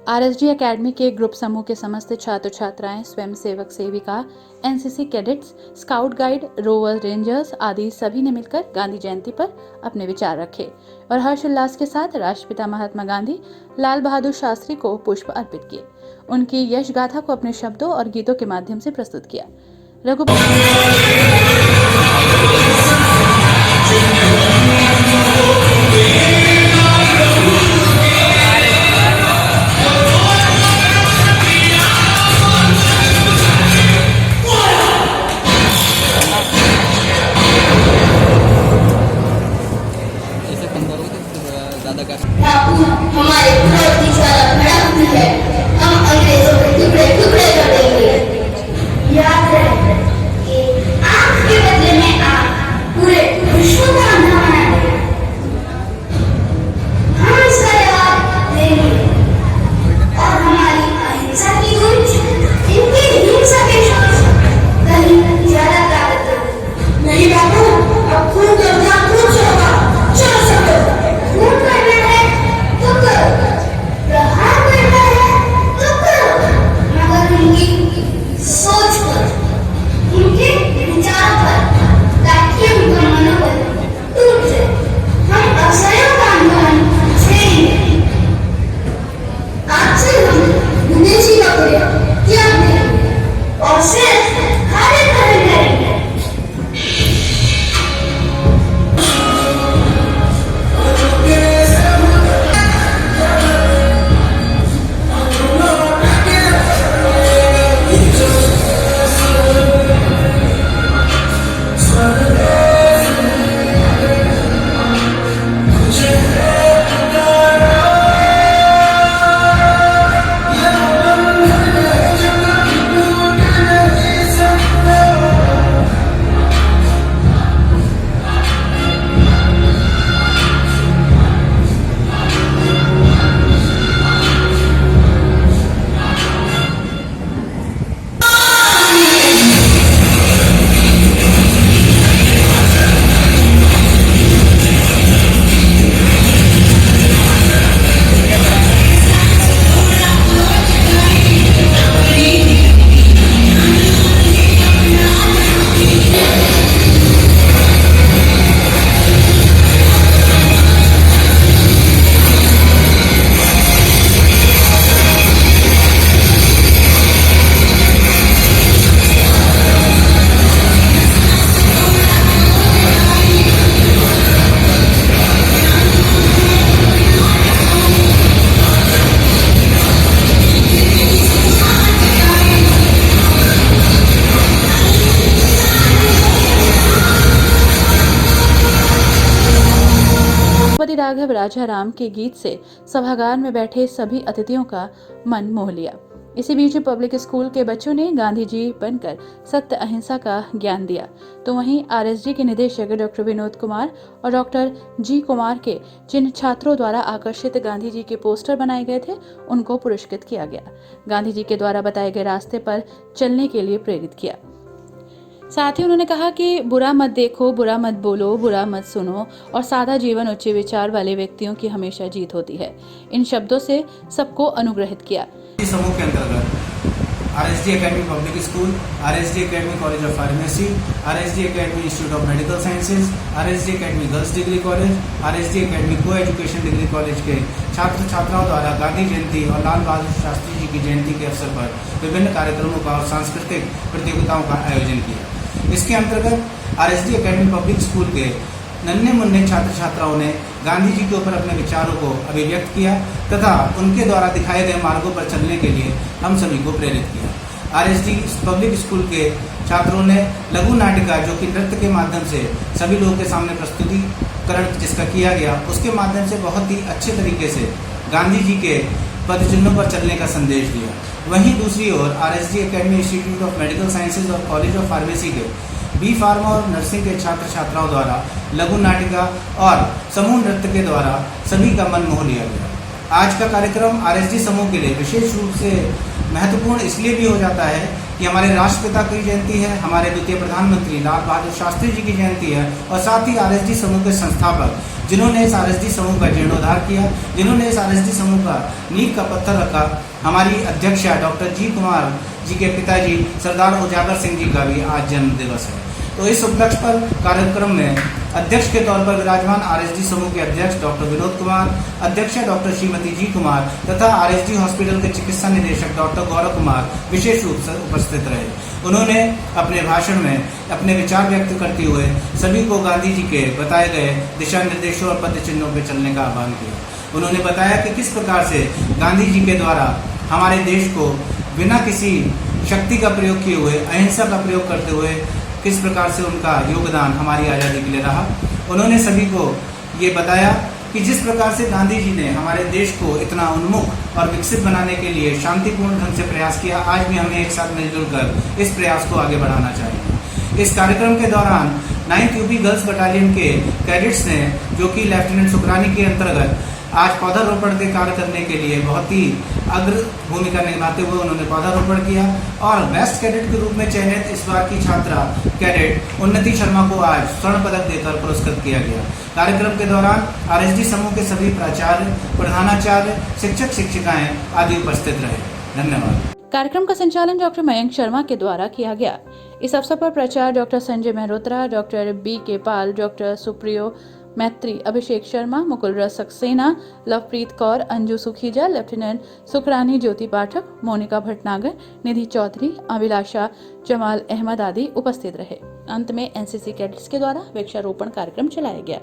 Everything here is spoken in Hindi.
आरएसडी एकेडमी के ग्रुप समूह के समस्त छात्र छात्राएं, स्वयं सेवक सेविका, NCC cadets, scout guide, rover rangers आदि सभी ने मिलकर गांधी जयंती पर अपने विचार रखे और हर्षोल्लास के साथ राष्ट्रपिता महात्मा गांधी लाल बहादुर शास्त्री को पुष्प अर्पित किए। उनकी यश गाथा को अपने शब्दों और गीतों के माध्यम से प्रस्तुत किया। हमारे भारत की ज्वाला भड़कती है, हम अंग्रेजों के टुकड़े टुकड़े कर देंगे। याद रहे कि आग के बदले में आग पूरे विश्व का अंधा बना देगा। हम इसका जवाब देंगे और हमारी अहिंसा की गूंज इनकी हिंसा के शब्द कहीं ज्यादा ताकत नहीं। बाबू, अब खून करना खून होगा। चलो सब खून करना है तो करो, प्रहार करना है तो करो, मगर उनकी सोच पर, उनके विचार पर, ताकि उनका मनोबल टूट जाए। हम असहयोग का आंदोलन छेड़ेंगे। आज से हम विदेशी कपड़े त्याग देंगे और सिर्फ हरे भरे करेंगे। राघव राजा राम के गीत से सभागार में बैठे सभी अतिथियों का मन मोह लिया। इसी बीच पब्लिक स्कूल के बच्चों ने गांधी जी बनकर सत्य अहिंसा का ज्ञान दिया, तो वहीं आरएसडी के निदेशक डॉक्टर विनोद कुमार और डॉक्टर जी कुमार के जिन छात्रों द्वारा आकर्षित गांधी जी के पोस्टर बनाए गए थे, उनको पुरस्कृत किया गया। गांधी जी के द्वारा बताए गए रास्ते पर चलने के लिए प्रेरित किया। साथ ही उन्होंने कहा कि बुरा मत देखो, बुरा मत बोलो, बुरा मत सुनो और सादा जीवन उच्च विचार वाले व्यक्तियों की हमेशा जीत होती है। इन शब्दों से सबको अनुग्रहित किया। समूह के अंतर्गत RSD academy public school, RSD academy college of pharmacy, RSD academy institute of medical sciences, RSD academy girls degree college, RSD academy को एजुकेशन डिग्री कॉलेज के छात्र छात्राओं द्वारा गांधी जयंती और लाल बहादुर शास्त्री जी की जयंती के अवसर पर विभिन्न कार्यक्रमों का और सांस्कृतिक प्रतियोगिताओं का आयोजन किया। इसके अंतर्गत आरएसडी एकेडमी पब्लिक स्कूल के नन्हे मुन्ने छात्र छात्राओं ने गांधी जी के ऊपर अपने विचारों को अभिव्यक्त किया तथा उनके द्वारा दिखाए गए मार्गों पर चलने के लिए हम सभी को प्रेरित किया। आरएसडी पब्लिक स्कूल के छात्रों ने लघु नाटिका, जो कि नृत्य के माध्यम से सभी लोगों के सामने प्रस्तुतिकरण जिसका किया गया, उसके माध्यम से बहुत ही अच्छे तरीके से गांधी जी के पद चिन्हों पर चलने का संदेश दिया। वहीं दूसरी ओर RSD academy institute of medical sciences और कॉलेज ऑफ फार्मेसी के बी फार्मा और नर्सिंग के छात्र छात्राओं द्वारा लघु नाटिका और समूह नृत्य के द्वारा सभी का मन मोह लिया गया। आज का कार्यक्रम आरएसडी समूह के लिए विशेष रूप से महत्वपूर्ण इसलिए भी हो जाता है कि हमारे राष्ट्रपिता की जयंती है, हमारे द्वितीय प्रधानमंत्री लाल बहादुर शास्त्री जी की जयंती है और साथ ही आरएसडी समूह के संस्थापक जिन्होंने इस आरएसडी समूह का जीर्णोद्धार किया, जिन्होंने इस आरएसडी समूह का नींव का पत्थर रखा। हमारी अध्यक्षा डॉक्टर जी कुमार जी के पिताजी सरदार उजागर सिंह जी का भी आज जन्म दिवस है। तो इस उपलक्ष्य पर कार्यक्रम में अध्यक्ष के तौर पर विराजमान आरएसडी समूह के अध्यक्ष डॉक्टर विनोद कुमार, अध्यक्षा डॉक्टर श्रीमती जी कुमार तथा आरएसडी हॉस्पिटल के चिकित्सा निदेशक डॉक्टर गौरव कुमार विशेष रूप से उपस्थित रहे। उन्होंने अपने भाषण में अपने विचार व्यक्त करते हुए सभी को गांधी जी के बताए गए दिशा निर्देशों और पद चिन्हों पर चलने का आह्वान किया। उन्होंने बताया कि किस प्रकार से गांधी जी के द्वारा हमारे देश को बिना किसी शक्ति का प्रयोग किए हुए, अहिंसा का प्रयोग करते हुए किस प्रकार से उनका योगदान हमारी आज़ादी के लिए रहा। उन्होंने सभी को ये बताया कि जिस प्रकार से गांधी जी ने हमारे देश को इतना उन्मुख और विकसित बनाने के लिए शांतिपूर्ण ढंग से प्रयास किया, आज भी हमें एक साथ मिलजुल कर इस प्रयास को आगे बढ़ाना चाहिए। इस कार्यक्रम के दौरान 9th यूपी गर्ल्स बटालियन के कैडेट्स ने, जो कि लेफ्टिनेंट सुकरानी के अंतर्गत आज पौधारोपण के कार्य करने के लिए बहुत ही अग्र भूमिका निभाते हुए उन्होंने पौधारोपण किया और बेस्ट कैडेट के रूप में चयनित इस बार की छात्रा कैडेट उन्नति शर्मा को आज स्वर्ण पदक देकर पुरस्कृत किया गया। कार्यक्रम के दौरान आरएसडी समूह के सभी प्राचार्य, प्रधानाचार्य, शिक्षक शिक्षिकाएं आदि उपस्थित रहे। धन्यवाद। कार्यक्रम का संचालन डॉक्टर मयंक शर्मा के द्वारा किया गया। इस अवसर पर प्राचार्य doctor Sanjay Mehrotra, doctor B K Pal, doctor Supriyo Maitra, Abhishek Sharma, Mukul Ras Saxena, Lovepreet Kaur, Anju Sukhija, lieutenant Sukhrani, Jyoti Pathak, Monika Bhatnagar, Nidhi Chaudhary, Abhilasha, Jamal Ahmed आदि उपस्थित रहे। अंत में एनसीसी कैडेट्स के द्वारा वृक्षारोपण कार्यक्रम चलाया गया।